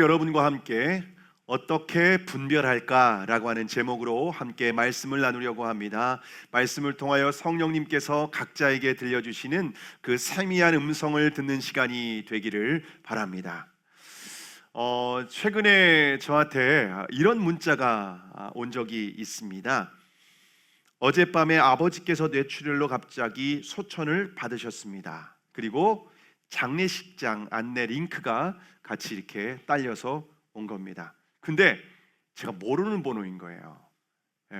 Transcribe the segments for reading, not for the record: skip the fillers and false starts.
여러분과 함께 어떻게 분별할까라고 하는 제목으로 함께 말씀을 나누려고 합니다. 말씀을 통하여 성령님께서 각자에게 들려주시는 그 세미한 음성을 듣는 시간이 되기를 바랍니다. 최근에 저한테 이런 문자가 온 적이 있습니다. 어젯밤에 아버지께서 뇌출혈로 갑자기 소천을 받으셨습니다. 그리고 장례식장 안내 링크가 같이 이렇게 딸려서 온 겁니다. 근데 제가 모르는 번호인 거예요.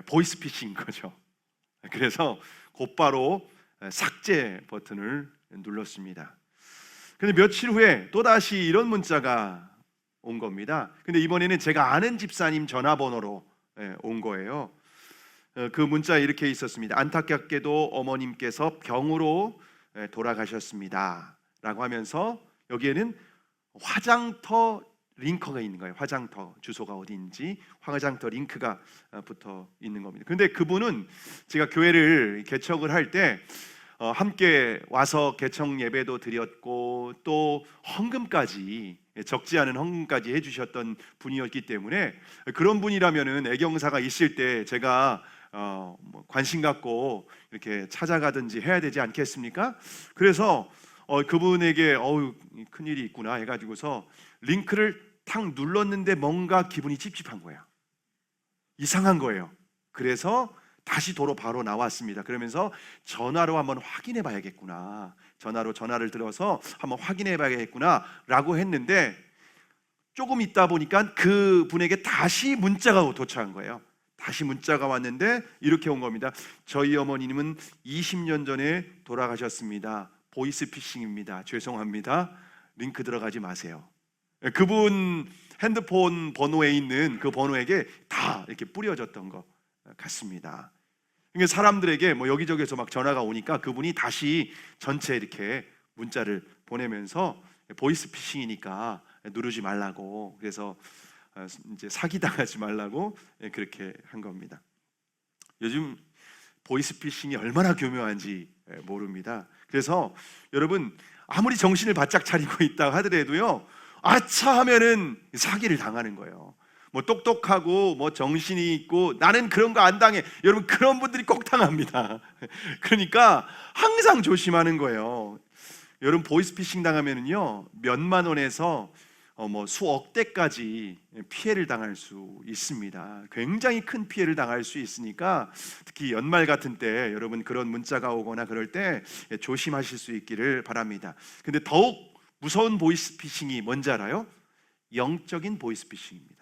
보이스피싱인 거죠. 그래서 곧바로 삭제 버튼을 눌렀습니다. 근데 며칠 후에 또다시 이런 문자가 온 겁니다. 근데 이번에는 제가 아는 집사님 전화번호로 온 거예요. 그 문자에 이렇게 있었습니다. 안타깝게도 어머님께서 병으로 돌아가셨습니다 라고 하면서 여기에는 화장터 링크가 있는 거예요. 화장터 주소가 어디인지 화장터 링크가 붙어 있는 겁니다. 근데 그분은 제가 교회를 개척을 할 때 함께 와서 개척 예배도 드렸고 또 헌금까지, 적지 않은 헌금까지 해주셨던 분이었기 때문에 그런 분이라면은 애경사가 있을 때 제가 관심 갖고 이렇게 찾아가든지 해야 되지 않겠습니까? 그래서 그분에게 큰일이 있구나 해가지고서 링크를 탁 눌렀는데 뭔가 기분이 찝찝한 거예요. 이상한 거예요. 그래서 다시 도로 바로 나왔습니다. 그러면서 전화로 한번 확인해 봐야겠구나, 전화를 들어서 한번 확인해 봐야겠구나 라고 했는데 조금 있다 보니까 그분에게 다시 문자가 도착한 거예요. 다시 문자가 왔는데 이렇게 온 겁니다. 저희 어머님은 20년 전에 돌아가셨습니다. 보이스피싱입니다. 죄송합니다. 링크 들어가지 마세요. 그분 핸드폰 번호에 있는 그 번호에게 다 이렇게 뿌려졌던 것 같습니다. 그러니까 사람들에게 여기저기서 막 전화가 오니까 그분이 다시 전체 이렇게 문자를 보내면서 보이스피싱이니까 누르지 말라고, 그래서 이제 사기당하지 말라고 그렇게 한 겁니다. 요즘 보이스피싱이 얼마나 교묘한지 모릅니다. 그래서 여러분 아무리 정신을 바짝 차리고 있다 하더라도요, 아차 하면은 사기를 당하는 거예요. 똑똑하고 정신이 있고 나는 그런 거 안 당해, 여러분 그런 분들이 꼭 당합니다. 그러니까 항상 조심하는 거예요. 여러분 보이스피싱 당하면은요 몇만 원에서 수억 대까지 피해를 당할 수 있습니다. 굉장히 큰 피해를 당할 수 있으니까 특히 연말 같은 때 여러분 그런 문자가 오거나 그럴 때 조심하실 수 있기를 바랍니다. 근데 더욱 무서운 보이스피싱이 뭔지 알아요? 영적인 보이스피싱입니다.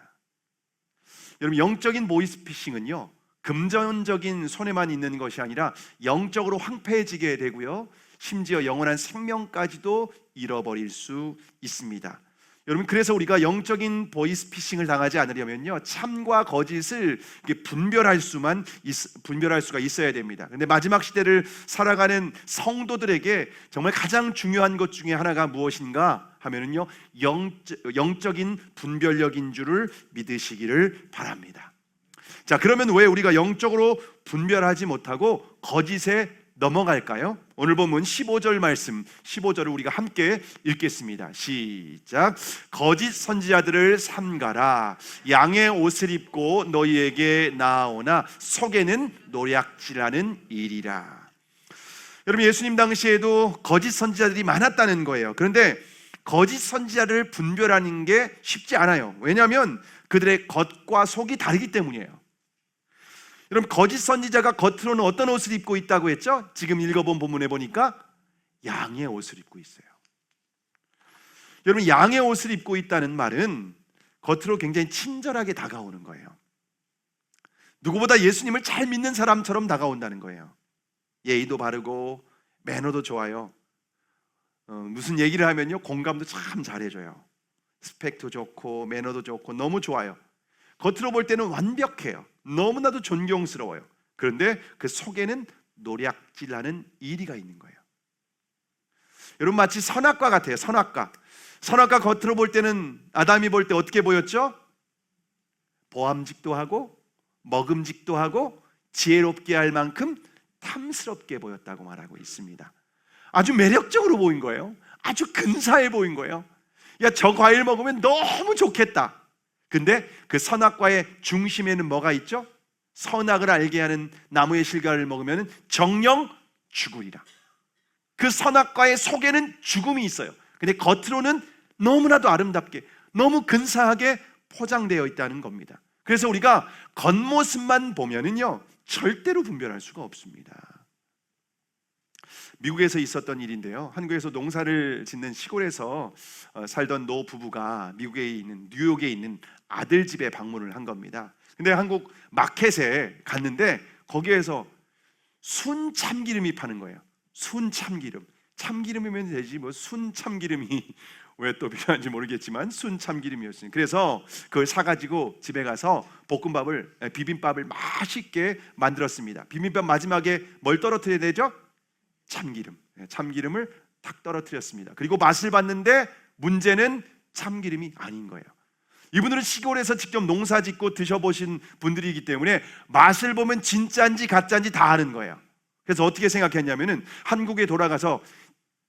여러분 영적인 보이스피싱은요 금전적인 손해만 있는 것이 아니라 영적으로 황폐해지게 되고요, 심지어 영원한 생명까지도 잃어버릴 수 있습니다. 여러분 그래서 우리가 영적인 보이스피싱을 당하지 않으려면요 참과 거짓을 분별할 수가 있어야 됩니다. 근데 마지막 시대를 살아가는 성도들에게 정말 가장 중요한 것 중에 하나가 무엇인가 하면은요 영적인 분별력인 줄을 믿으시기를 바랍니다. 자, 그러면 왜 우리가 영적으로 분별하지 못하고 거짓에 넘어갈까요? 오늘 본문 15절 말씀, 15절을 우리가 함께 읽겠습니다. 시작. 거짓 선지자들을 삼가라. 양의 옷을 입고 너희에게 나아오나 속에는 노략질하는 일이라. 여러분 예수님 당시에도 거짓 선지자들이 많았다는 거예요. 그런데 거짓 선지자를 분별하는 게 쉽지 않아요. 왜냐하면 그들의 겉과 속이 다르기 때문이에요. 여러분 거짓 선지자가 겉으로는 어떤 옷을 입고 있다고 했죠? 지금 읽어본 본문에 보니까 양의 옷을 입고 있어요. 여러분 양의 옷을 입고 있다는 말은 겉으로 굉장히 친절하게 다가오는 거예요. 누구보다 예수님을 잘 믿는 사람처럼 다가온다는 거예요. 예의도 바르고 매너도 좋아요. 무슨 얘기를 하면요 공감도 참 잘해줘요. 스펙도 좋고 매너도 좋고 너무 좋아요. 겉으로 볼 때는 완벽해요. 너무나도 존경스러워요. 그런데 그 속에는 노략질하는 이리가 있는 거예요. 여러분 마치 선악과 같아요. 선악과 겉으로 볼 때는 아담이 볼 때 어떻게 보였죠? 보암직도 하고 먹음직도 하고 지혜롭게 할 만큼 탐스럽게 보였다고 말하고 있습니다. 아주 매력적으로 보인 거예요. 아주 근사해 보인 거예요. 야, 저 과일 먹으면 너무 좋겠다. 근데 그 선악과의 중심에는 뭐가 있죠? 선악을 알게 하는 나무의 실과를 먹으면 정령 죽으리라. 그 선악과의 속에는 죽음이 있어요. 근데 겉으로는 너무나도 아름답게, 너무 근사하게 포장되어 있다는 겁니다. 그래서 우리가 겉모습만 보면은요, 절대로 분별할 수가 없습니다. 미국에서 있었던 일인데요, 한국에서 농사를 짓는 시골에서 살던 노 부부가 미국에 있는 뉴욕에 있는 아들 집에 방문을 한 겁니다. 근데 한국 마켓에 갔는데 거기에서 순 참기름이 파는 거예요. 순 참기름. 참기름이면 되지 뭐 순 참기름이 왜 또 필요한지 모르겠지만 순 참기름이었어요. 그래서 그걸 사가지고 집에 가서 비빔밥을 맛있게 만들었습니다. 비빔밥 마지막에 뭘 떨어뜨려야 되죠? 참기름. 참기름을 탁 떨어뜨렸습니다. 그리고 맛을 봤는데 문제는 참기름이 아닌 거예요. 이분들은 시골에서 직접 농사 짓고 드셔보신 분들이기 때문에 맛을 보면 진짜인지 가짜인지 다 아는 거예요. 그래서 어떻게 생각했냐면은 한국에 돌아가서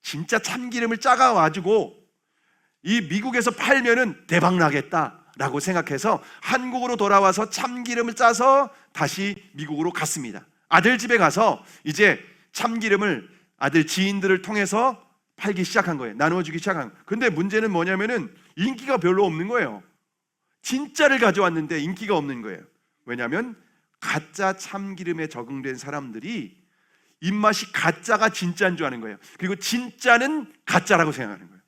진짜 참기름을 짜가 가지고 이 미국에서 팔면은 대박 나겠다라고 생각해서 한국으로 돌아와서 참기름을 짜서 다시 미국으로 갔습니다. 아들 집에 가서 이제 참기름을 아들 지인들을 통해서 팔기 시작한 거예요. 나누어주기 시작한 거예요. 근데 문제는 뭐냐면은 인기가 별로 없는 거예요. 진짜를 가져왔는데 인기가 없는 거예요. 왜냐하면 가짜 참기름에 적응된 사람들이 입맛이 가짜가 진짜인 줄 아는 거예요. 그리고 진짜는 가짜라고 생각하는 거예요.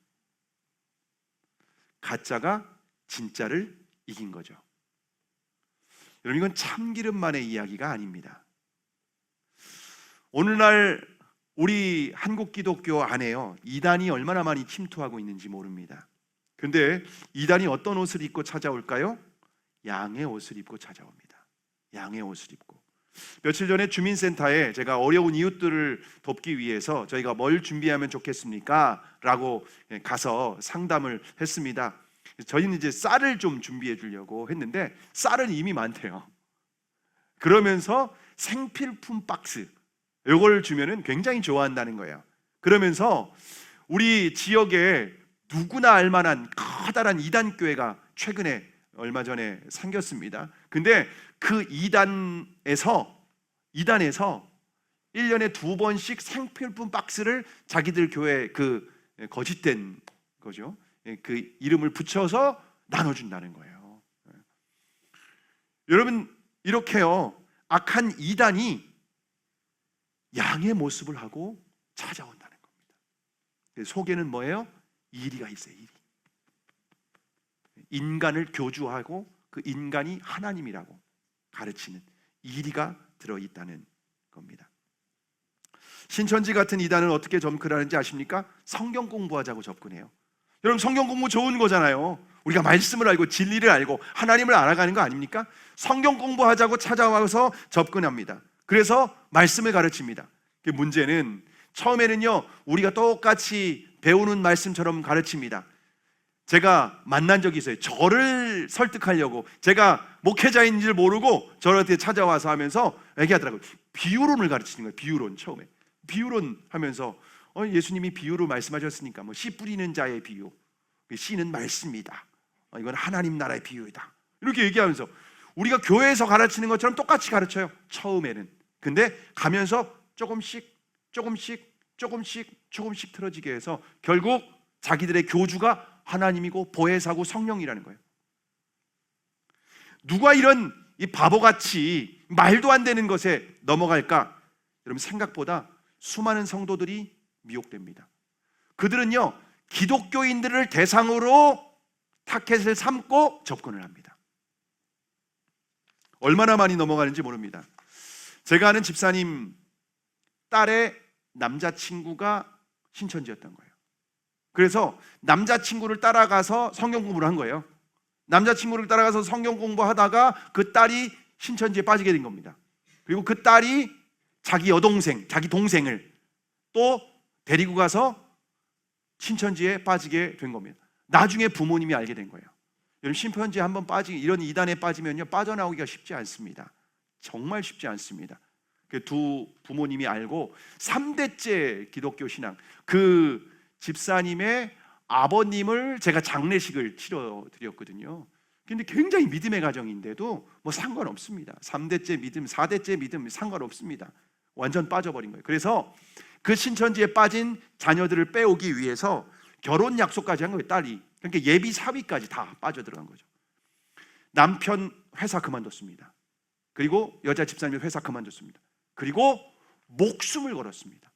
가짜가 진짜를 이긴 거죠. 여러분, 이건 참기름만의 이야기가 아닙니다. 오늘날 우리 한국 기독교 안에요, 이단이 얼마나 많이 침투하고 있는지 모릅니다. 근데 이단이 어떤 옷을 입고 찾아올까요? 양의 옷을 입고 찾아옵니다. 양의 옷을 입고. 며칠 전에 주민센터에 제가 어려운 이웃들을 돕기 위해서 저희가 뭘 준비하면 좋겠습니까? 라고 가서 상담을 했습니다. 저희는 이제 쌀을 좀 준비해 주려고 했는데 쌀은 이미 많대요. 그러면서 생필품 박스, 이걸 주면은 굉장히 좋아한다는 거예요. 그러면서 우리 지역에 누구나 알만한 커다란 이단교회가 최근에 얼마 전에 생겼습니다. 근데 그 이단에서 1년에 2번씩 생필품 박스를 자기들 교회 그 거짓된 거죠, 그 이름을 붙여서 나눠준다는 거예요. 여러분, 이렇게요, 악한 이단이 양의 모습을 하고 찾아온다는 겁니다. 속에는 뭐예요? 이리가 있어요. 이리. 인간을 교주하고 그 인간이 하나님이라고 가르치는 이리가 들어있다는 겁니다. 신천지 같은 이단은 어떻게 접근하는지 아십니까? 성경 공부하자고 접근해요. 여러분, 성경 공부 좋은 거잖아요. 우리가 말씀을 알고 진리를 알고 하나님을 알아가는 거 아닙니까? 성경 공부하자고 찾아와서 접근합니다. 그래서 말씀을 가르칩니다. 문제는 처음에는요, 우리가 똑같이 배우는 말씀처럼 가르칩니다. 제가 만난 적이 있어요. 저를 설득하려고, 제가 목회자인 줄 모르고 저한테 찾아와서 하면서 얘기하더라고요. 비유론을 가르치는 거예요. 비유론. 처음에 비유론 하면서 예수님이 비유로 말씀하셨으니까 뭐 씨 뿌리는 자의 비유, 씨는 말씀이다, 이건 하나님 나라의 비유이다, 이렇게 얘기하면서 우리가 교회에서 가르치는 것처럼 똑같이 가르쳐요, 처음에는. 근데 가면서 조금씩 틀어지게 해서 결국 자기들의 교주가 하나님이고 보혜사고 성령이라는 거예요. 누가 이런 이 바보같이 말도 안 되는 것에 넘어갈까? 여러분, 생각보다 수많은 성도들이 미혹됩니다. 그들은요, 기독교인들을 대상으로 타켓을 삼고 접근을 합니다. 얼마나 많이 넘어가는지 모릅니다. 제가 아는 집사님 딸의 남자친구가 신천지였던 거예요. 그래서 남자친구를 따라가서 성경 공부를 한 거예요. 남자친구를 따라가서 성경 공부하다가 그 딸이 신천지에 빠지게 된 겁니다. 그리고 그 딸이 자기 여동생, 자기 동생을 또 데리고 가서 신천지에 빠지게 된 겁니다. 나중에 부모님이 알게 된 거예요. 여러분, 신천지에 한번 이런 이단에 빠지면요, 빠져나오기가 쉽지 않습니다. 정말 쉽지 않습니다. 그 두 부모님이 알고 3대째 기독교 신앙, 그 집사님의 아버님을 제가 장례식을 치러 드렸거든요. 근데 굉장히 믿음의 가정인데도 뭐 상관없습니다. 3대째 믿음, 4대째 믿음 상관없습니다. 완전 빠져버린 거예요. 그래서 그 신천지에 빠진 자녀들을 빼오기 위해서 결혼 약속까지 한 거예요. 딸이. 그러니까 예비 사위까지 다 빠져들어간 거죠. 남편 회사 그만뒀습니다. 그리고 여자 집사님 회사 그만뒀습니다. 그리고 목숨을 걸었습니다.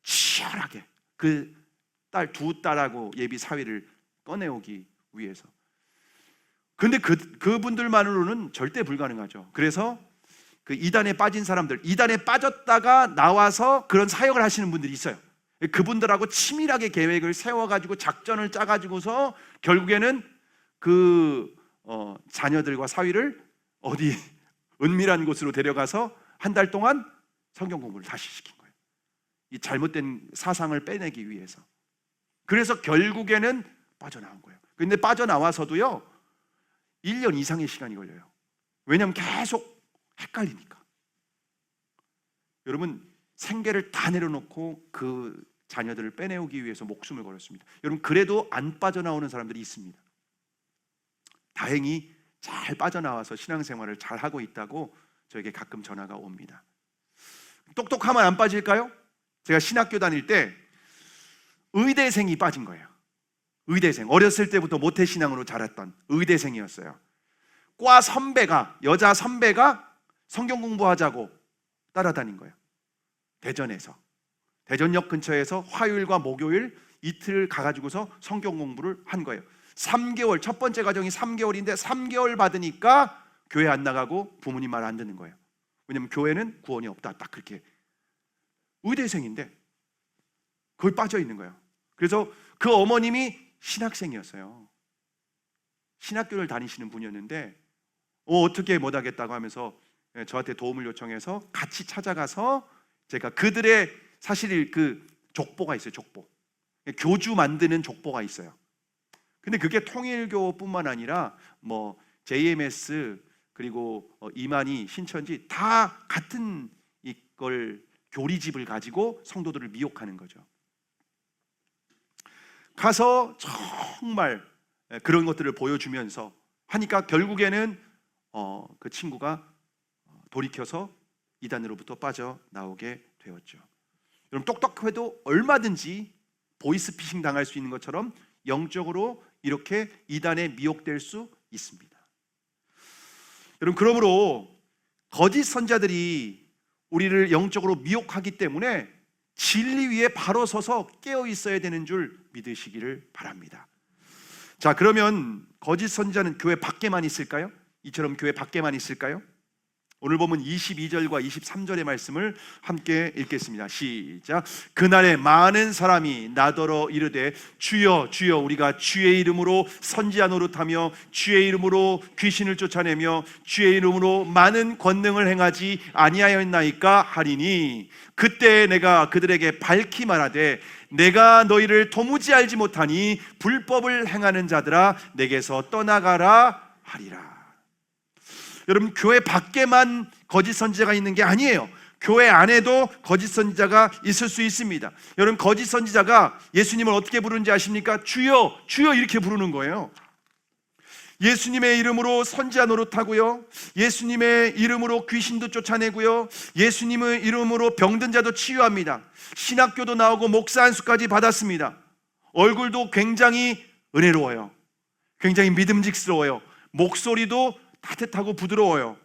치열하게 그 딸 두 딸하고 예비 사위를 꺼내오기 위해서. 근데 그분들만으로는 절대 불가능하죠. 그래서 그 이단에 빠진 사람들, 이단에 빠졌다가 나와서 그런 사역을 하시는 분들이 있어요. 그분들하고 치밀하게 계획을 세워가지고 작전을 짜가지고서 결국에는 그 자녀들과 사위를 어디 은밀한 곳으로 데려가서 한 달 동안 성경 공부를 다시 시킨 거예요. 이 잘못된 사상을 빼내기 위해서. 그래서 결국에는 빠져나온 거예요. 근데 빠져나와서도요 1년 이상의 시간이 걸려요. 왜냐하면 계속 헷갈리니까. 여러분, 생계를 다 내려놓고 그 자녀들을 빼내오기 위해서 목숨을 걸었습니다. 여러분, 그래도 안 빠져나오는 사람들이 있습니다. 다행히 잘 빠져나와서 신앙생활을 잘 하고 있다고 저에게 가끔 전화가 옵니다. 똑똑하면 안 빠질까요? 제가 신학교 다닐 때 의대생이 빠진 거예요. 의대생, 어렸을 때부터 모태신앙으로 자랐던 의대생이었어요. 과 선배가, 여자 선배가 성경 공부하자고 따라다닌 거예요. 대전에서, 대전역 근처에서 화요일과 목요일 이틀 가가지고서 성경 공부를 한 거예요. 3개월, 첫 번째 과정이 3개월인데 3개월 받으니까 교회 안 나가고 부모님 말 안 듣는 거예요. 왜냐면 교회는 구원이 없다, 딱 그렇게. 의대생인데 거기 빠져 있는 거예요. 그래서 그 어머님이 신학생이었어요. 신학교를 다니시는 분이었는데 어떻게 못하겠다고 하면서 저한테 도움을 요청해서 같이 찾아가서 제가 그들의 사실 그 족보가 있어요. 족보, 교주 만드는 족보가 있어요. 근데 그게 통일교뿐만 아니라 뭐 JMS 그리고 이만희, 신천지 다 같은 이걸 교리집을 가지고 성도들을 미혹하는 거죠. 가서 정말 그런 것들을 보여주면서 하니까 결국에는 그 친구가 돌이켜서 이단으로부터 빠져나오게 되었죠. 여러분, 똑똑해도 얼마든지 보이스피싱 당할 수 있는 것처럼 영적으로 이렇게 이단에 미혹될 수 있습니다. 여러분, 그러므로 거짓 선자들이 우리를 영적으로 미혹하기 때문에 진리 위에 바로 서서 깨어 있어야 되는 줄 믿으시기를 바랍니다. 자, 그러면 거짓 선자는 교회 밖에만 있을까요? 이처럼 교회 밖에만 있을까요? 오늘 보면 22절과 23절의 말씀을 함께 읽겠습니다. 시작. 그날에 많은 사람이 나더러 이르되 주여 주여 우리가 주의 이름으로 선지자 노릇하며 주의 이름으로 귀신을 쫓아내며 주의 이름으로 많은 권능을 행하지 아니하였나이까 하리니 그때 내가 그들에게 밝히 말하되 내가 너희를 도무지 알지 못하니 불법을 행하는 자들아 내게서 떠나가라 하리라. 여러분, 교회 밖에만 거짓 선지자가 있는 게 아니에요. 교회 안에도 거짓 선지자가 있을 수 있습니다. 여러분, 거짓 선지자가 예수님을 어떻게 부르는지 아십니까? 주여 주여 이렇게 부르는 거예요. 예수님의 이름으로 선지자 노릇하고요, 예수님의 이름으로 귀신도 쫓아내고요, 예수님의 이름으로 병든 자도 치유합니다. 신학교도 나오고 목사 안수까지 받았습니다. 얼굴도 굉장히 은혜로워요. 굉장히 믿음직스러워요. 목소리도 따뜻하고 부드러워요.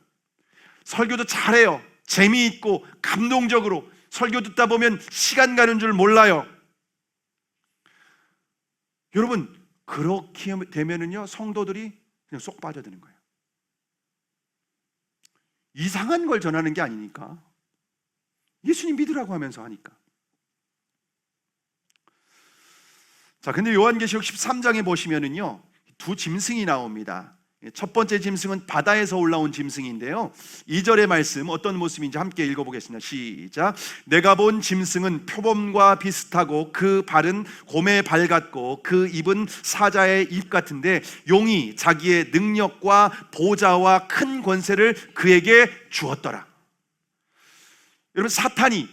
설교도 잘해요. 재미있고 감동적으로 설교 듣다 보면 시간 가는 줄 몰라요. 여러분, 그렇게 되면은요 성도들이 그냥 쏙 빠져드는 거예요. 이상한 걸 전하는 게 아니니까, 예수님 믿으라고 하면서 하니까. 자, 근데 요한계시록 13장에 보시면은요 두 짐승이 나옵니다. 첫 번째 짐승은 바다에서 올라온 짐승인데요, 2절의 말씀 어떤 모습인지 함께 읽어보겠습니다. 시작. 내가 본 짐승은 표범과 비슷하고 그 발은 곰의 발 같고 그 입은 사자의 입 같은데 용이 자기의 능력과 보좌와 큰 권세를 그에게 주었더라. 여러분, 사탄이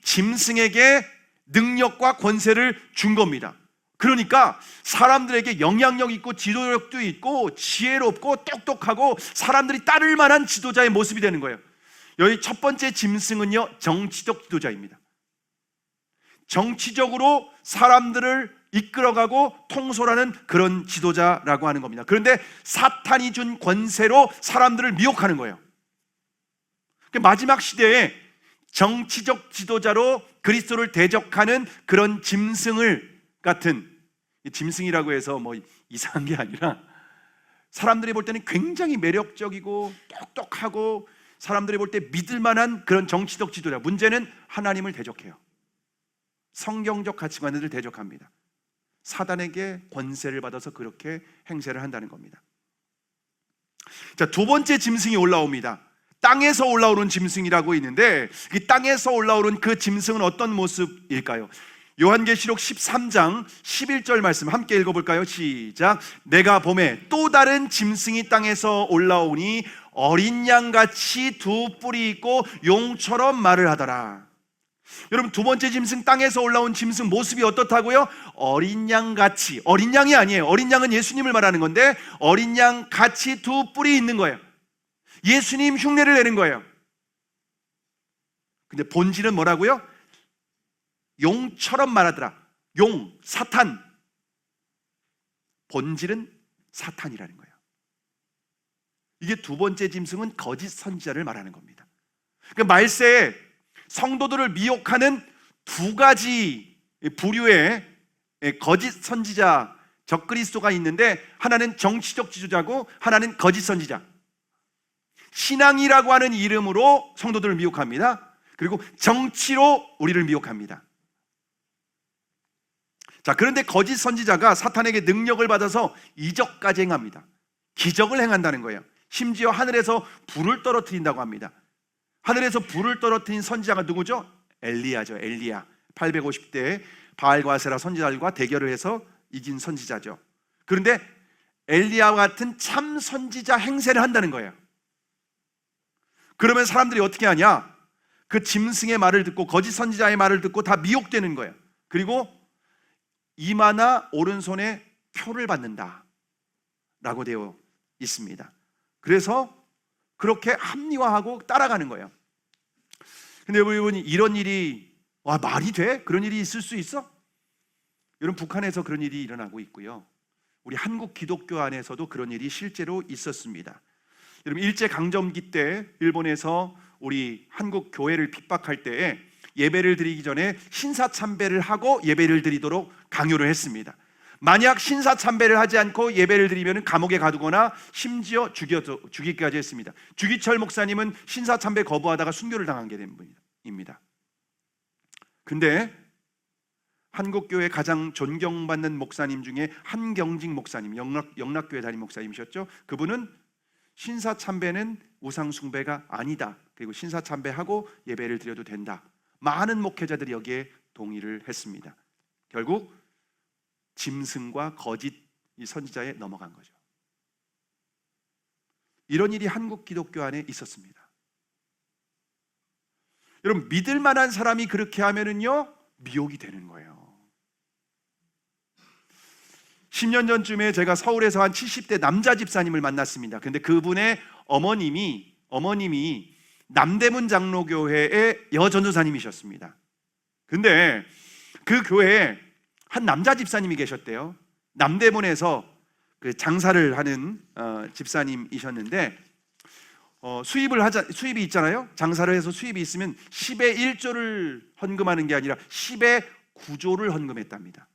짐승에게 능력과 권세를 준 겁니다. 그러니까 사람들에게 영향력 있고 지도력도 있고 지혜롭고 똑똑하고 사람들이 따를 만한 지도자의 모습이 되는 거예요. 여기 첫 번째 짐승은요, 정치적 지도자입니다. 정치적으로 사람들을 이끌어가고 통솔하는 그런 지도자라고 하는 겁니다. 그런데 사탄이 준 권세로 사람들을 미혹하는 거예요. 마지막 시대에 정치적 지도자로 그리스도를 대적하는 그런 짐승을 같은, 짐승이라고 해서 뭐 이상한 게 아니라 사람들이 볼 때는 굉장히 매력적이고 똑똑하고 사람들이 볼 때 믿을 만한 그런 정치적 지도자. 문제는 하나님을 대적해요. 성경적 가치관들을 대적합니다. 사단에게 권세를 받아서 그렇게 행세를 한다는 겁니다. 자, 두 번째 짐승이 올라옵니다. 땅에서 올라오는 짐승이라고 있는데, 이 땅에서 올라오는 그 짐승은 어떤 모습일까요? 요한계시록 13장 11절 말씀 함께 읽어볼까요? 시작. 내가 보매 또 다른 짐승이 땅에서 올라오니 어린 양같이 두 뿔이 있고 용처럼 말을 하더라. 여러분, 두 번째 짐승, 땅에서 올라온 짐승 모습이 어떻다고요? 어린 양같이. 어린 양이 아니에요. 어린 양은 예수님을 말하는 건데 어린 양같이 두 뿔이 있는 거예요. 예수님 흉내를 내는 거예요. 근데 본질은 뭐라고요? 용처럼 말하더라. 용, 사탄. 본질은 사탄이라는 거예요. 이게 두 번째 짐승은 거짓 선지자를 말하는 겁니다. 그 말세에 성도들을 미혹하는 두 가지 부류의 거짓 선지자, 적그리스도가 있는데, 하나는 정치적 지도자고 하나는 거짓 선지자. 신앙이라고 하는 이름으로 성도들을 미혹합니다. 그리고 정치로 우리를 미혹합니다. 자, 그런데 거짓 선지자가 사탄에게 능력을 받아서 이적까지 행합니다. 기적을 행한다는 거예요. 심지어 하늘에서 불을 떨어뜨린다고 합니다. 하늘에서 불을 떨어뜨린 선지자가 누구죠? 엘리야죠. 엘리야. 850대 바알과 아세라 선지자들과 대결을 해서 이긴 선지자죠. 그런데 엘리야와 같은 참 선지자 행세를 한다는 거예요. 그러면 사람들이 어떻게 하냐? 그 짐승의 말을 듣고 거짓 선지자의 말을 듣고 다 미혹되는 거예요. 그리고 이마나 오른손에 표를 받는다 라고 되어 있습니다. 그래서 그렇게 합리화하고 따라가는 거예요. 근데 여러분, 이런 일이 말이 돼? 그런 일이 있을 수 있어? 여러분, 북한에서 그런 일이 일어나고 있고요, 우리 한국 기독교 안에서도 그런 일이 실제로 있었습니다. 여러분, 일제강점기 때 일본에서 우리 한국 교회를 핍박할 때에 예배를 드리기 전에 신사참배를 하고 예배를 드리도록 강요를 했습니다. 만약 신사참배를 하지 않고 예배를 드리면 감옥에 가두거나 심지어 죽이기까지 했습니다. 주기철 목사님은 신사참배 거부하다가 순교를 당한 게 된 분입니다. 근데 한국교회 가장 존경받는 목사님 중에 한경직 목사님, 영락교회 담임 목사님이셨죠. 그분은 신사참배는 우상숭배가 아니다, 그리고 신사참배하고 예배를 드려도 된다, 많은 목회자들이 여기에 동의를 했습니다. 결국 짐승과 거짓 선지자에 넘어간 거죠. 이런 일이 한국 기독교 안에 있었습니다. 여러분, 믿을 만한 사람이 그렇게 하면은요, 미혹이 되는 거예요. 10년 전쯤에 제가 서울에서 한 70대 남자 집사님을 만났습니다. 근데 그분의 어머님이 남대문 장로교회의 여전도사님이셨습니다. 근데 그 교회에 한 남자 집사님이 계셨대요. 남대문에서 그 장사를 하는 집사님이셨는데, 수입이 있잖아요. 장사를 해서 수입이 있으면 10의 1조를 헌금하는 게 아니라 10의 9조를 헌금했답니다.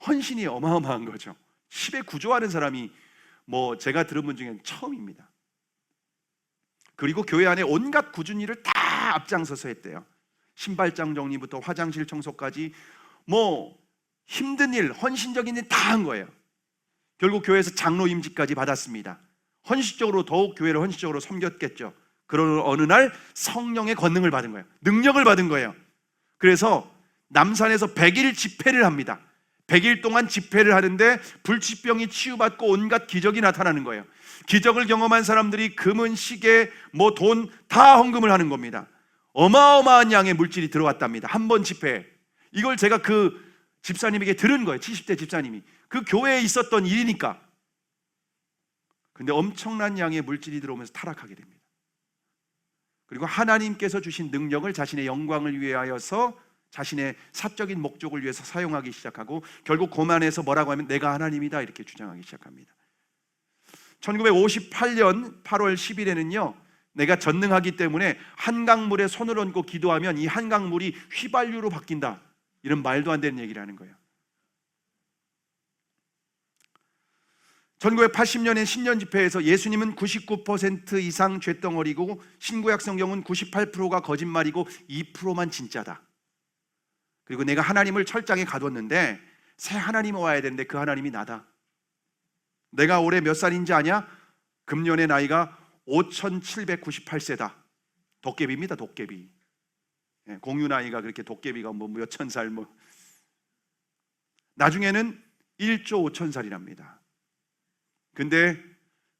헌신이 어마어마한 거죠. 10의 9조 하는 사람이 제가 들은 분 중에는 처음입니다. 그리고 교회 안에 온갖 굳은 일을 다 앞장서서 했대요. 신발장 정리부터 화장실 청소까지 힘든 일, 헌신적인 일 다 한 거예요. 결국 교회에서 장로 임직까지 받았습니다. 더욱 교회를 헌신적으로 섬겼겠죠. 그러는 어느 날 성령의 권능을 받은 거예요. 능력을 받은 거예요. 그래서 남산에서 100일 집회를 합니다. 100일 동안 집회를 하는데 불치병이 치유받고 온갖 기적이 나타나는 거예요. 기적을 경험한 사람들이 금은, 시계, 돈 다 헌금을 하는 겁니다. 어마어마한 양의 물질이 들어왔답니다. 한 번 집회에. 이걸 제가 그 집사님에게 들은 거예요. 70대 집사님이. 그 교회에 있었던 일이니까. 근데 엄청난 양의 물질이 들어오면서 타락하게 됩니다. 그리고 하나님께서 주신 능력을 자신의 영광을 위하여서 자신의 사적인 목적을 위해서 사용하기 시작하고 결국 고만해서 뭐라고 하면 내가 하나님이다 이렇게 주장하기 시작합니다. 1958년 8월 10일에는요 내가 전능하기 때문에 한강물에 손을 얹고 기도하면 이 한강물이 휘발유로 바뀐다, 이런 말도 안 되는 얘기를 하는 거예요. 1980년의 신년 집회에서 예수님은 99% 이상 쇳덩어리고 신구약 성경은 98%가 거짓말이고 2%만 진짜다. 그리고 내가 하나님을 철장에 가뒀는데 새 하나님이 와야 되는데 그 하나님이 나다. 내가 올해 몇 살인지 아냐? 금년의 나이가 5798세다. 도깨비입니다, 도깨비. 공유 나이가 그렇게 도깨비가 뭐 몇천 살 뭐. 나중에는 1조 5천 살이랍니다. 근데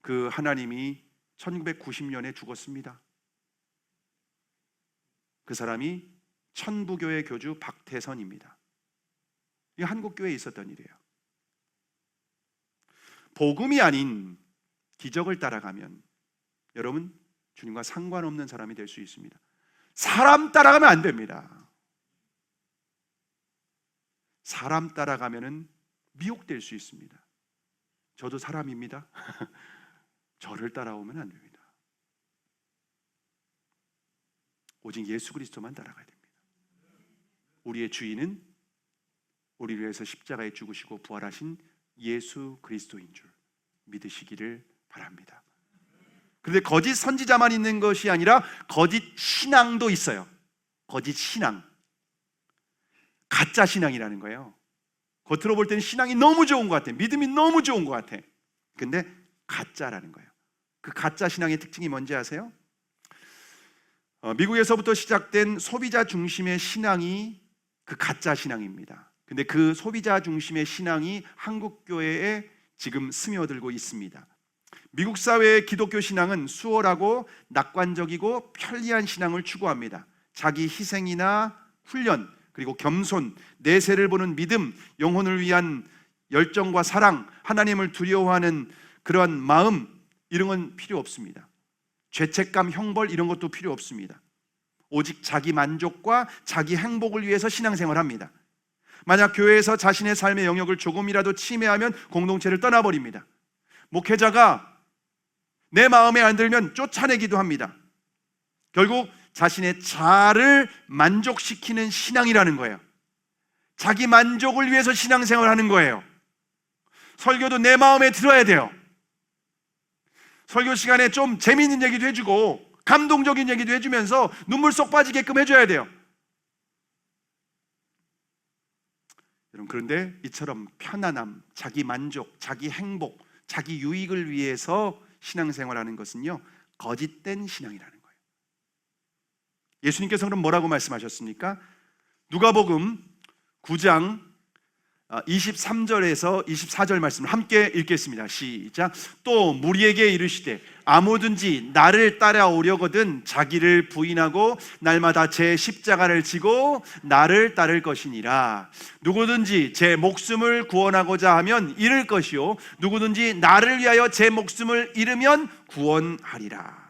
그 하나님이 1990년에 죽었습니다. 그 사람이 천부교의 교주 박태선입니다. 이 한국교회에 있었던 일이에요. 복음이 아닌 기적을 따라가면 여러분 주님과 상관없는 사람이 될 수 있습니다. 사람 따라가면 안 됩니다. 사람 따라가면은 미혹될 수 있습니다. 저도 사람입니다. 저를 따라오면 안 됩니다. 오직 예수 그리스도만 따라가야 됩니다. 우리의 주인은 우리를 위해서 십자가에 죽으시고 부활하신 예수 그리스도인 줄 믿으시기를 바랍니다. 그런데 거짓 선지자만 있는 것이 아니라 거짓 신앙도 있어요. 거짓 신앙, 가짜 신앙이라는 거예요. 겉으로 볼 때는 신앙이 너무 좋은 것 같아, 믿음이 너무 좋은 것 같아. 근데 가짜라는 거예요. 그 가짜 신앙의 특징이 뭔지 아세요? 미국에서부터 시작된 소비자 중심의 신앙이 그 가짜 신앙입니다. 근데 그 소비자 중심의 신앙이 한국 교회에 지금 스며들고 있습니다. 미국 사회의 기독교 신앙은 수월하고 낙관적이고 편리한 신앙을 추구합니다. 자기 희생이나 훈련, 그리고 겸손, 내세를 보는 믿음, 영혼을 위한 열정과 사랑, 하나님을 두려워하는 그러한 마음, 이런 건 필요 없습니다. 죄책감, 형벌 이런 것도 필요 없습니다. 오직 자기 만족과 자기 행복을 위해서 신앙생활합니다. 만약 교회에서 자신의 삶의 영역을 조금이라도 침해하면 공동체를 떠나버립니다. 목회자가 내 마음에 안 들면 쫓아내기도 합니다. 결국 자신의 자아를 만족시키는 신앙이라는 거예요. 자기 만족을 위해서 신앙생활하는 거예요. 설교도 내 마음에 들어야 돼요. 설교 시간에 좀 재미있는 얘기도 해주고 감동적인 얘기도 해주면서 눈물 쏙 빠지게끔 해줘야 돼요. 여러분, 그런데 이처럼 편안함, 자기 만족, 자기 행복, 자기 유익을 위해서 신앙생활하는 것은요 거짓된 신앙이라는 거예요. 예수님께서 그럼 뭐라고 말씀하셨습니까? 누가복음 9장 23절에서 24절 말씀을 함께 읽겠습니다. 시작. 또 무리에게 이르시되 아무든지 나를 따라오려거든 자기를 부인하고 날마다 제 십자가를 지고 나를 따를 것이니라. 누구든지 제 목숨을 구원하고자 하면 잃을 것이요 누구든지 나를 위하여 제 목숨을 잃으면 구원하리라.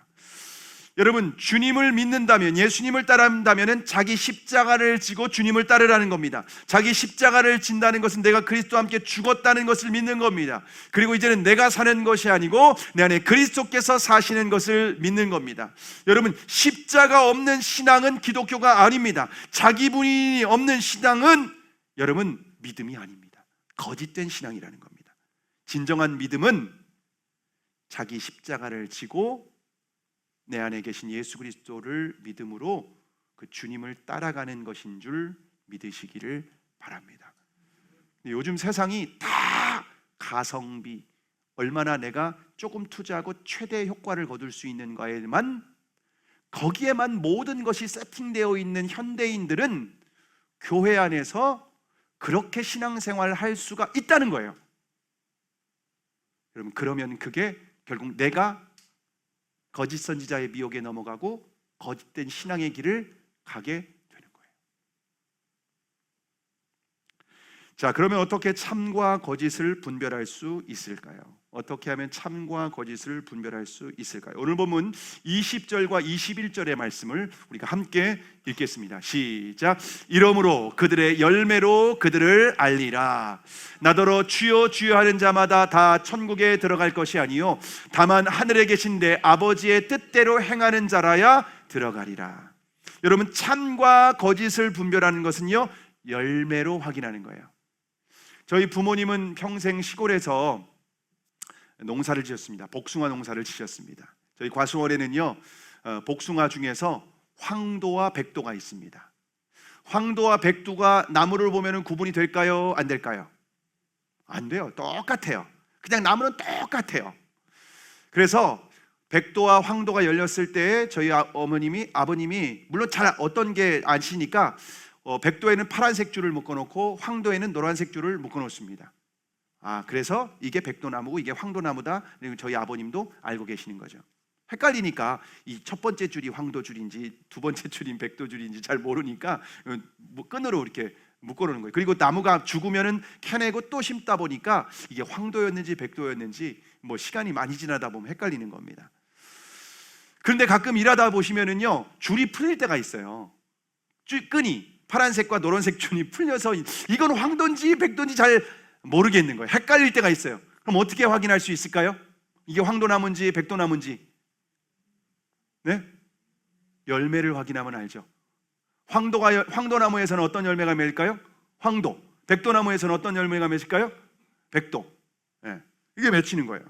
여러분, 주님을 믿는다면, 예수님을 따른다면 자기 십자가를 지고 주님을 따르라는 겁니다. 자기 십자가를 진다는 것은 내가 그리스도와 함께 죽었다는 것을 믿는 겁니다. 그리고 이제는 내가 사는 것이 아니고 내 안에 그리스도께서 사시는 것을 믿는 겁니다. 여러분, 십자가 없는 신앙은 기독교가 아닙니다. 자기 분이 없는 신앙은 여러분 믿음이 아닙니다. 거짓된 신앙이라는 겁니다. 진정한 믿음은 자기 십자가를 지고 내 안에 계신 예수 그리스도를 믿음으로 그 주님을 따라가는 것인 줄 믿으시기를 바랍니다. 요즘 세상이 다 가성비, 얼마나 내가 조금 투자하고 최대 효과를 거둘 수 있는가에만, 거기에만 모든 것이 세팅되어 있는 현대인들은 교회 안에서 그렇게 신앙생활을 할 수가 있다는 거예요. 여러분, 그러면 그게 결국 내가 거짓 선지자의 미혹에 넘어가고 거짓된 신앙의 길을 가게 되는 거예요. 자, 그러면 어떻게 참과 거짓을 분별할 수 있을까요? 어떻게 하면 참과 거짓을 분별할 수 있을까요? 오늘 본문 20절과 21절의 말씀을 우리가 함께 읽겠습니다. 시작. 이러므로 그들의 열매로 그들을 알리라. 나더러 주여 주여 하는 자마다 다 천국에 들어갈 것이 아니요 다만 하늘에 계신 내 아버지의 뜻대로 행하는 자라야 들어가리라. 여러분, 참과 거짓을 분별하는 것은요, 열매로 확인하는 거예요. 저희 부모님은 평생 시골에서 농사를 지었습니다. 복숭아 농사를 지셨습니다. 저희 과수원에는요, 복숭아 중에서 황도와 백도가 있습니다. 황도와 백도가 나무를 보면 구분이 될까요? 안 될까요? 안 돼요. 똑같아요. 그냥 나무는 똑같아요. 그래서 백도와 황도가 열렸을 때 저희 아버님이 물론 잘 어떤 게 아시니까 백도에는 파란색 줄을 묶어놓고 황도에는 노란색 줄을 묶어놓습니다. 그래서 이게 백도나무고 이게 황도나무다. 저희 아버님도 알고 계시는 거죠. 헷갈리니까 이 첫 번째 줄이 황도 줄인지 두 번째 줄인 백도 줄인지 잘 모르니까 끈으로 이렇게 묶어놓는 거예요. 그리고 나무가 죽으면은 캐내고 또 심다 보니까 이게 황도였는지 백도였는지 시간이 많이 지나다 보면 헷갈리는 겁니다. 그런데 가끔 일하다 보시면은요, 줄이 풀릴 때가 있어요. 끈이 파란색과 노란색 줄이 풀려서 이건 황도인지 백도인지 잘 모르겠는 거예요. 헷갈릴 때가 있어요. 그럼 어떻게 확인할 수 있을까요? 이게 황도나무인지 백도나무인지? 네? 열매를 확인하면 알죠. 황도나무에서는 어떤 열매가 맺을까요? 황도. 백도나무에서는 어떤 열매가 맺을까요? 백도. 네. 이게 맺히는 거예요.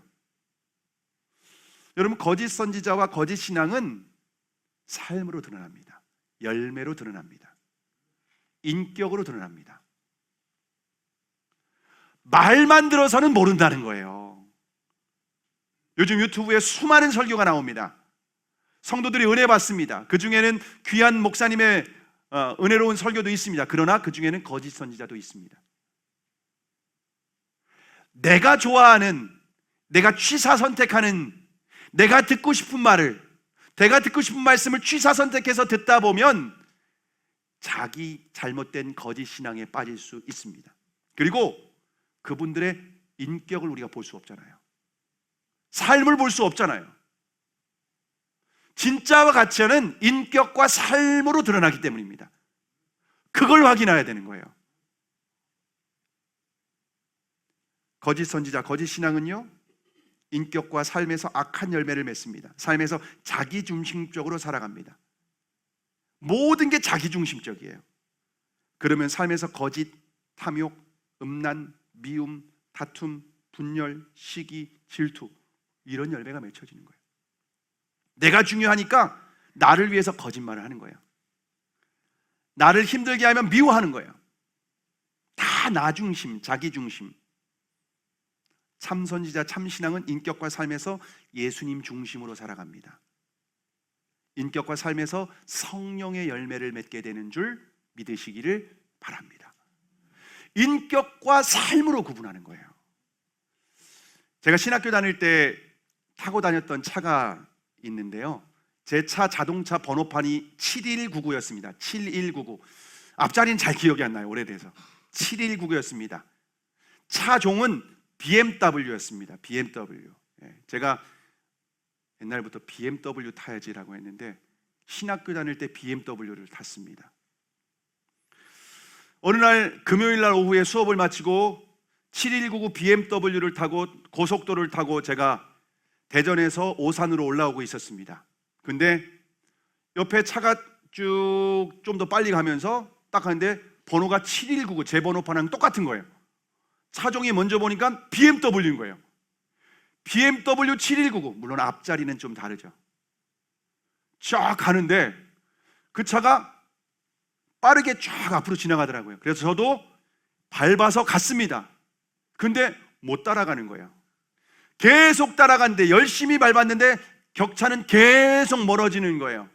여러분, 거짓 선지자와 거짓 신앙은 삶으로 드러납니다. 열매로 드러납니다. 인격으로 드러납니다. 말만 들어서는 모른다는 거예요. 요즘 유튜브에 수많은 설교가 나옵니다. 성도들이 은혜 받습니다. 그 중에는 귀한 목사님의 은혜로운 설교도 있습니다. 그러나 그 중에는 거짓 선지자도 있습니다. 내가 좋아하는, 내가 취사 선택하는, 내가 듣고 싶은 말을, 내가 듣고 싶은 말씀을 취사 선택해서 듣다 보면 자기 잘못된 거짓 신앙에 빠질 수 있습니다. 그리고 그분들의 인격을 우리가 볼 수 없잖아요. 삶을 볼 수 없잖아요. 진짜와 가짜는 인격과 삶으로 드러나기 때문입니다. 그걸 확인해야 되는 거예요. 거짓 선지자, 거짓 신앙은요, 인격과 삶에서 악한 열매를 맺습니다. 삶에서 자기중심적으로 살아갑니다. 모든 게 자기중심적이에요. 그러면 삶에서 거짓, 탐욕, 음란, 미움, 다툼, 분열, 시기, 질투, 이런 열매가 맺혀지는 거예요. 내가 중요하니까 나를 위해서 거짓말을 하는 거예요. 나를 힘들게 하면 미워하는 거예요. 다 나 중심, 자기 중심. 참 선지자, 참 신앙은 인격과 삶에서 예수님 중심으로 살아갑니다. 인격과 삶에서 성령의 열매를 맺게 되는 줄 믿으시기를 바랍니다. 인격과 삶으로 구분하는 거예요. 제가 신학교 다닐 때 타고 다녔던 차가 있는데요, 제 차 자동차 번호판이 7199였습니다. 7199. 앞자리는 잘 기억이 안 나요. 오래돼서. 7199였습니다. 차종은 BMW였습니다. BMW. 제가 옛날부터 BMW 타야지라고 했는데 신학교 다닐 때 BMW를 탔습니다. 어느 날 금요일 날 오후에 수업을 마치고 7199 BMW를 타고 고속도로를 타고 제가 대전에서 오산으로 올라오고 있었습니다. 근데 옆에 차가 쭉 좀 더 빨리 가면서 딱 하는데 번호가 7199, 제 번호판이랑 똑같은 거예요. 차종이 먼저 보니까 BMW인 거예요. BMW 7199. 물론 앞자리는 좀 다르죠. 쫙 가는데 그 차가 빠르게 쫙 앞으로 지나가더라고요. 그래서 저도 밟아서 갔습니다. 근데 못 따라가는 거예요. 계속 따라갔는데 열심히 밟았는데 격차는 계속 멀어지는 거예요.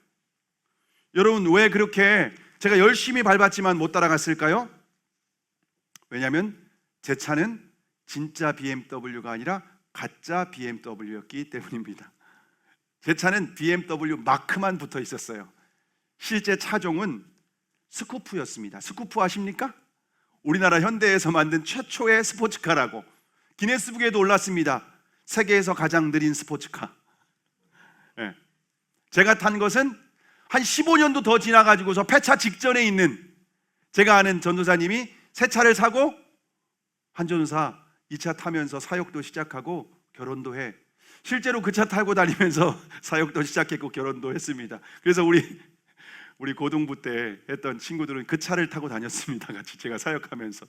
여러분, 왜 그렇게 제가 열심히 밟았지만 못 따라갔을까요? 왜냐하면 제 차는 진짜 BMW가 아니라 가짜 BMW였기 때문입니다. 제 차는 BMW 마크만 붙어 있었어요. 실제 차종은 스쿠프였습니다. 스쿠프 아십니까? 우리나라 현대에서 만든 최초의 스포츠카라고 기네스북에도 올랐습니다. 세계에서 가장 느린 스포츠카. 네. 제가 탄 것은 한 15년도 더 지나가지고서 폐차 직전에 있는, 제가 아는 전도사님이 새 차를 사고 한 전도사 이 차 타면서 사역도 시작하고 결혼도 해. 실제로 그 차 타고 다니면서 사역도 시작했고 결혼도 했습니다. 그래서 우리 고등부 때 했던 친구들은 그 차를 타고 다녔습니다. 같이 제가 사역하면서.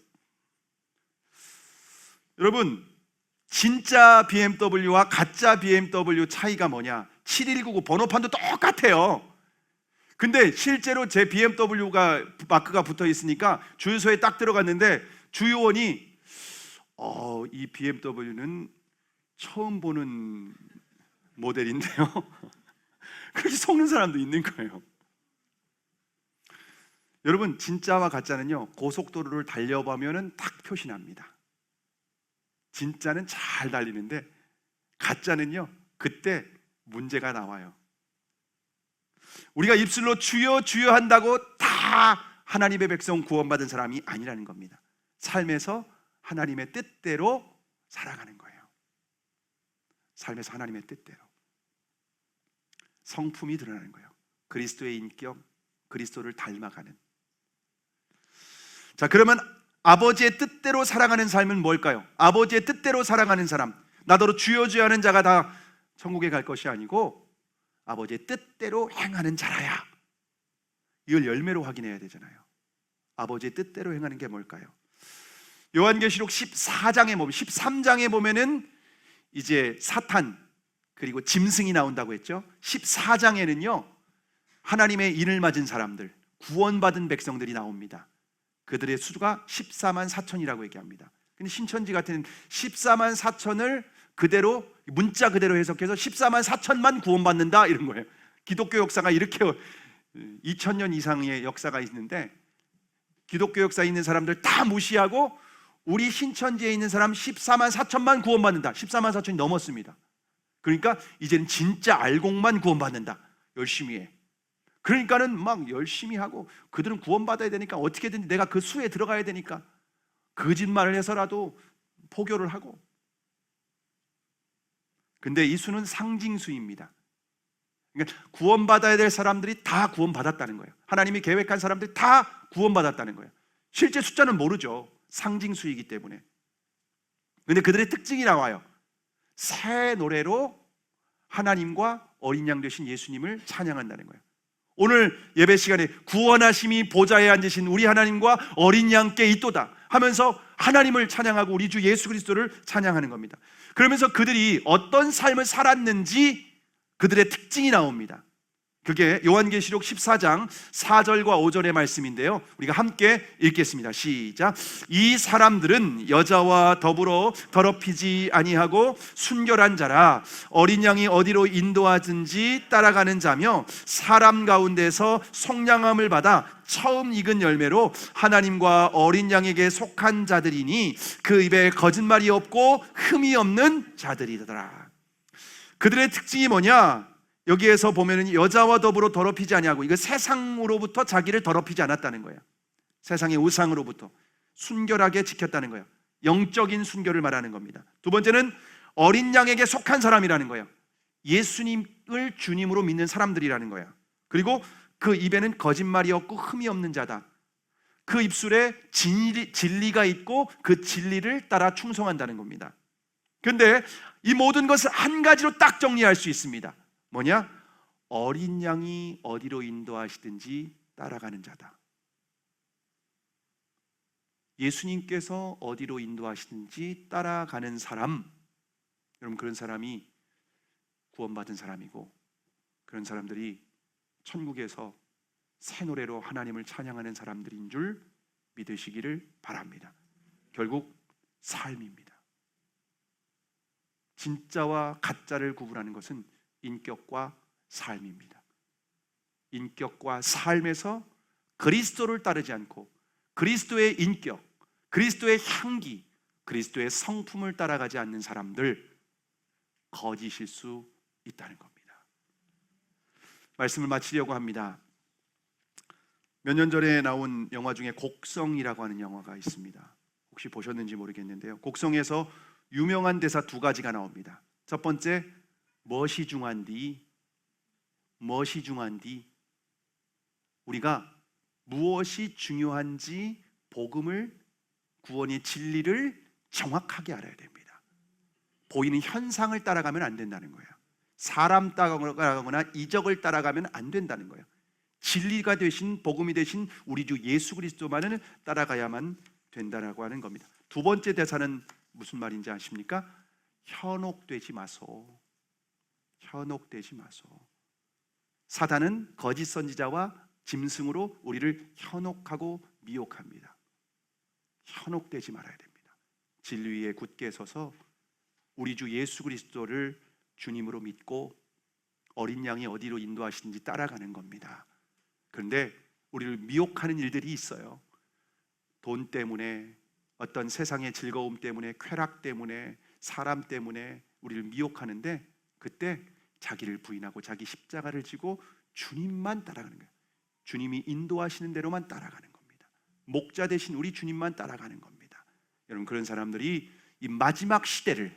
여러분, 진짜 BMW와 가짜 BMW 차이가 뭐냐? 7199 번호판도 똑같아요. 근데 실제로 제 BMW가 마크가 붙어 있으니까 주유소에 딱 들어갔는데 주유원이 이 BMW는 처음 보는 모델인데요. 그렇게 속는 사람도 있는 거예요. 여러분, 진짜와 가짜는요, 고속도로를 달려보면은 딱 표시납니다. 진짜는 잘 달리는데 가짜는요, 그때 문제가 나와요. 우리가 입술로 주여 주여 한다고 다 하나님의 백성 구원받은 사람이 아니라는 겁니다. 삶에서 하나님의 뜻대로 살아가는 거예요. 삶에서 하나님의 뜻대로 성품이 드러나는 거예요. 그리스도의 인격, 그리스도를 닮아가는. 자, 그러면 아버지의 뜻대로 살아가는 삶은 뭘까요? 아버지의 뜻대로 살아가는 사람, 나더러 주여 주여 하는 자가 다 천국에 갈 것이 아니고 아버지의 뜻대로 행하는 자라야. 이걸 열매로 확인해야 되잖아요. 아버지의 뜻대로 행하는 게 뭘까요? 요한계시록 14장에 보면, 13장에 보면은 이제 사탄 그리고 짐승이 나온다고 했죠. 14장에는요 하나님의 인을 맞은 사람들, 구원받은 백성들이 나옵니다. 그들의 수가 14만 4천이라고 얘기합니다. 근데 신천지 같은 14만 4천을 그대로 문자 그대로 해석해서 14만 4천만 구원받는다 이런 거예요. 기독교 역사가 이렇게 2000년 이상의 역사가 있는데 기독교 역사에 있는 사람들 다 무시하고 우리 신천지에 있는 사람 14만 4천만 구원받는다. 14만 4천이 넘었습니다. 그러니까 이제는 진짜 알곡만 구원받는다. 열심히 해. 그러니까는 막 열심히 하고 그들은 구원받아야 되니까 어떻게든 내가 그 수에 들어가야 되니까 거짓말을 해서라도 포교를 하고. 근데 이 수는 상징수입니다. 그러니까 구원받아야 될 사람들이 다 구원받았다는 거예요. 하나님이 계획한 사람들이 다 구원받았다는 거예요. 실제 숫자는 모르죠. 상징수이기 때문에. 근데 그들의 특징이 나와요. 새 노래로 하나님과 어린 양 되신 예수님을 찬양한다는 거예요. 오늘 예배 시간에 구원하심이 보좌에 앉으신 우리 하나님과 어린 양께 있도다 하면서 하나님을 찬양하고 우리 주 예수 그리스도를 찬양하는 겁니다. 그러면서 그들이 어떤 삶을 살았는지 그들의 특징이 나옵니다. 그게 요한계시록 14장 4절과 5절의 말씀인데요, 우리가 함께 읽겠습니다. 시작. 이 사람들은 여자와 더불어 더럽히지 아니하고 순결한 자라, 어린 양이 어디로 인도하든지 따라가는 자며 사람 가운데서 속량함을 받아 처음 익은 열매로 하나님과 어린 양에게 속한 자들이니 그 입에 거짓말이 없고 흠이 없는 자들이더라. 그들의 특징이 뭐냐? 여기에서 보면은 여자와 더불어 더럽히지 아니하고, 이거 세상으로부터 자기를 더럽히지 않았다는 거예요. 세상의 우상으로부터 순결하게 지켰다는 거예요. 영적인 순결을 말하는 겁니다. 두 번째는 어린 양에게 속한 사람이라는 거예요. 예수님을 주님으로 믿는 사람들이라는 거예요. 그리고 그 입에는 거짓말이 없고 흠이 없는 자다. 그 입술에 진리가 있고 그 진리를 따라 충성한다는 겁니다. 그런데 이 모든 것을 한 가지로 딱 정리할 수 있습니다. 뭐냐? 어린 양이 어디로 인도하시든지 따라가는 자다. 예수님께서 어디로 인도하시든지 따라가는 사람, 여러분, 그런 사람이 구원받은 사람이고, 그런 사람들이 천국에서 새 노래로 하나님을 찬양하는 사람들인 줄 믿으시기를 바랍니다. 결국 삶입니다. 진짜와 가짜를 구분하는 것은 인격과 삶입니다. 인격과 삶에서 그리스도를 따르지 않고 그리스도의 인격, 그리스도의 향기, 그리스도의 성품을 따라가지 않는 사람들, 거짓일 수 있다는 겁니다. 말씀을 마치려고 합니다. 몇 년 전에 나온 영화 중에 곡성이라고 하는 영화가 있습니다. 혹시 보셨는지 모르겠는데요. 곡성에서 유명한 대사 두 가지가 나옵니다. 첫 번째, 멋이 중한디, 멋이 중한디. 우리가 무엇이 중요한지 복음을, 구원의 진리를 정확하게 알아야 됩니다. 보이는 현상을 따라가면 안 된다는 거예요. 사람 따라가거나 이적을 따라가면 안 된다는 거예요. 진리가 되신, 복음이 되신 우리 주 예수 그리스도만을 따라가야만 된다라고 하는 겁니다. 두 번째 대사는 무슨 말인지 아십니까? 현혹되지 마소. 현혹되지 마소. 사단은 거짓 선지자와 짐승으로 우리를 현혹하고 미혹합니다. 현혹되지 말아야 됩니다. 진리 위에 굳게 서서 우리 주 예수 그리스도를 주님으로 믿고 어린 양이 어디로 인도하시는지 따라가는 겁니다. 그런데 우리를 미혹하는 일들이 있어요. 돈 때문에, 어떤 세상의 즐거움 때문에, 쾌락 때문에, 사람 때문에 우리를 미혹하는데, 그때 자기를 부인하고 자기 십자가를 지고 주님만 따라가는 거예요. 주님이 인도하시는 대로만 따라가는 겁니다. 목자 되신 우리 주님만 따라가는 겁니다. 여러분, 그런 사람들이 이 마지막 시대를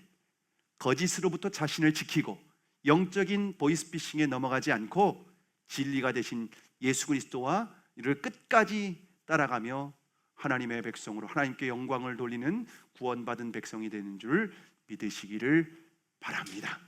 거짓으로부터 자신을 지키고 영적인 보이스피싱에 넘어가지 않고 진리가 되신 예수 그리스도와 이를 끝까지 따라가며 하나님의 백성으로 하나님께 영광을 돌리는 구원받은 백성이 되는 줄 믿으시기를 바랍니다.